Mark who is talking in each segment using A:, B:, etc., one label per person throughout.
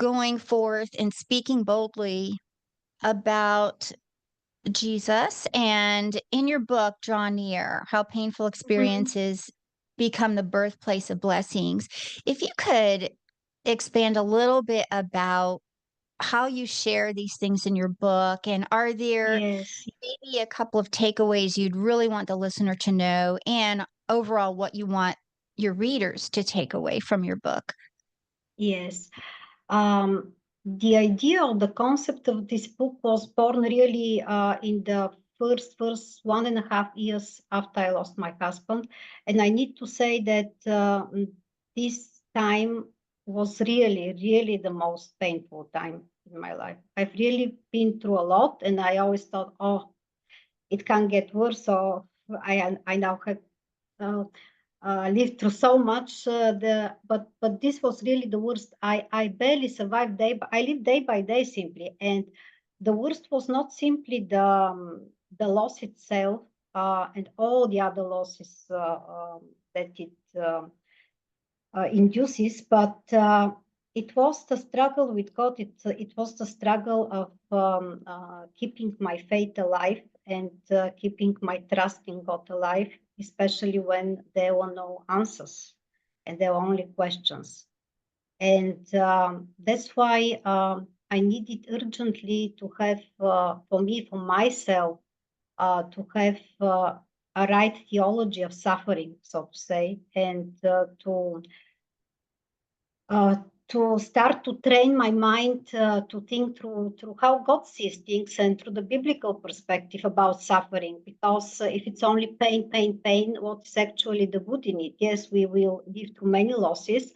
A: going forth and speaking boldly about Jesus. And in your book, Draw Near, How Painful
B: Mhm.
A: Experiences Become the Birthplace of Blessings. If you could expand a little bit about how you share these things in your book, and are there
B: Yes,
A: maybe a couple of takeaways you'd really want the listener to know, and overall what you want your readers to take away from your book?
B: yes. The idea of the concept of this book was born really in the first 1.5 years after I lost my husband, and I need to say that this time was really the most painful time in my life. I've really been through a lot, and I always thought, oh, it can get worse. So I now have uh, lived through so much. But this was really the worst. I barely survived day. I lived day by day simply, and the worst was not simply the loss itself and all the other losses that it induces, but it was the struggle with God. It was the struggle of keeping my faith alive and keeping my trust in God alive, especially when there were no answers and there were only questions. And that's why I needed urgently to have, for me, for myself, to have a right theology of suffering, so to say, and uh, to start to train my mind to think through how God sees things and through the biblical perspective about suffering. Because if it's only pain, what is actually the good in it? Yes, we will live through many losses,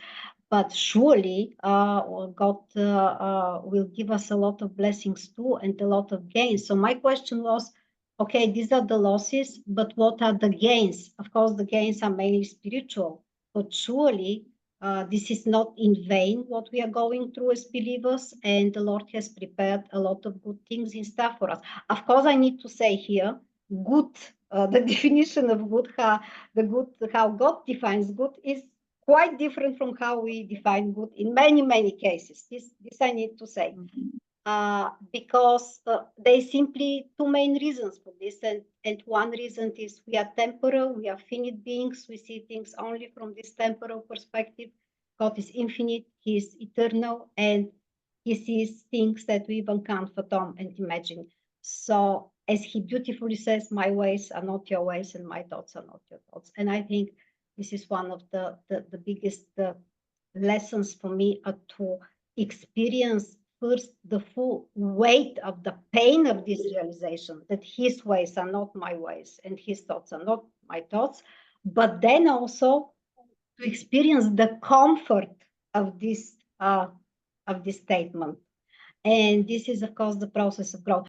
B: but surely God will give us a lot of blessings too and a lot of gains. So my question was, okay, these are the losses, but what are the gains? Of course, the gains are mainly spiritual, but surely this is not in vain what we are going through as believers, and the Lord has prepared a lot of good things in store for us. Of course, I need to say here, good. The definition of good, how God defines good, is quite different from how we define good in many cases. This I need to say.
A: Mhm.
B: Because there is simply two main reasons for this. And one reason is we are temporal, we are finite beings, we see things only from this temporal perspective. God is infinite, He is eternal, and He sees things that we even can't fathom and imagine. So, as He beautifully says, my ways are not your ways, and my thoughts are not your thoughts. And I think this is one of the biggest lessons for me, to experience first the full weight of the pain of this realization that His ways are not my ways and His thoughts are not my thoughts, but then also to experience the comfort of this statement. And this is, of course, the process of growth.